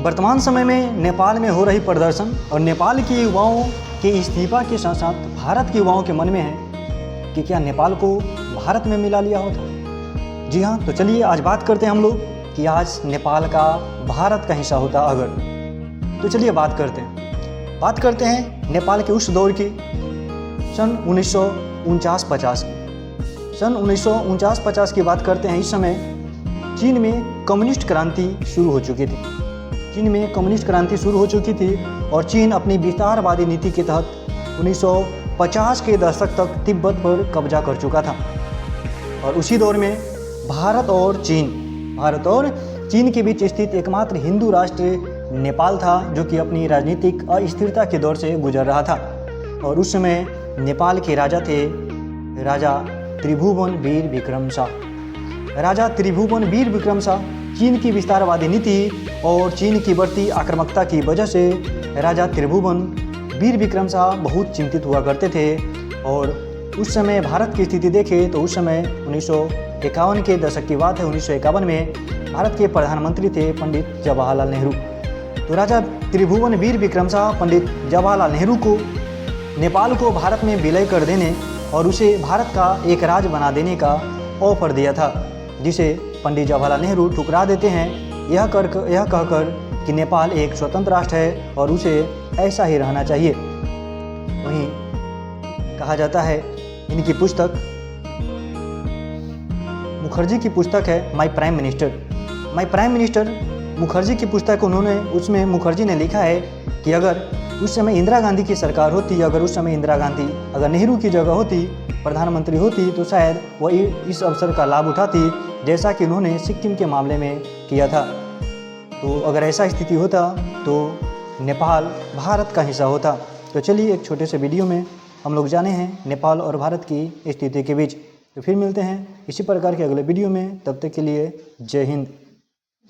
वर्तमान समय में नेपाल में हो रही प्रदर्शन और नेपाल के युवाओं के इस्तीफा के साथ साथ भारत के युवाओं के मन में है कि क्या नेपाल को भारत में मिला लिया होता। जी हाँ, तो चलिए आज बात करते हैं हम लोग कि आज नेपाल का भारत का हिस्सा होता अगर। तो चलिए बात करते हैं नेपाल के उस दौर की सन 1949-50 की। सन 1949-50 की बात करते हैं। इस समय चीन में कम्युनिस्ट क्रांति शुरू हो चुकी थी। और चीन अपनी विस्तारवादी नीति के तहत 1950 के दशक तक तिब्बत पर कब्जा कर चुका था। और उसी दौर में भारत और चीन के बीच स्थित एकमात्र हिंदू राष्ट्र नेपाल था, जो कि अपनी राजनीतिक अस्थिरता के दौर से गुजर रहा था। और उस समय नेपाल के राजा थे राजा त्रिभुवन वीर विक्रम शाह। राजा त्रिभुवन वीर विक्रम शाह चीन की विस्तारवादी नीति और चीन की बढ़ती आक्रामकता की वजह से राजा त्रिभुवन वीर विक्रम शाह बहुत चिंतित हुआ करते थे। और उस समय भारत की स्थिति देखें तो उस समय 1951 के दशक की बात है। 1951 में भारत के प्रधानमंत्री थे पंडित जवाहरलाल नेहरू। तो राजा त्रिभुवन वीर विक्रम शाह पंडित जवाहरलाल नेहरू को नेपाल को भारत में विलय कर देने और उसे भारत का एक राज्य बना देने का ऑफर दिया था, जिसे पंडित जवाहरलाल नेहरू ठुकरा देते हैं, यह कहकर कि नेपाल एक स्वतंत्र राष्ट्र है और उसे ऐसा ही रहना चाहिए। वहीं कहा जाता है इनकी पुस्तक मुखर्जी की पुस्तक है माय प्राइम मिनिस्टर मुखर्जी की पुस्तक उसमें मुखर्जी ने लिखा है कि अगर उस समय इंदिरा गांधी की सरकार होती, अगर नेहरू की जगह होती, प्रधानमंत्री होती, तो शायद वह इस अवसर का लाभ उठाती जैसा कि उन्होंने सिक्किम के मामले में किया था। तो अगर ऐसा स्थिति होता तो नेपाल भारत का हिस्सा होता। तो चलिए एक छोटे से वीडियो में हम लोग जाने हैं नेपाल और भारत की स्थिति के बीच। तो फिर मिलते हैं इसी प्रकार के अगले वीडियो में। तब तक के लिए जय हिंद।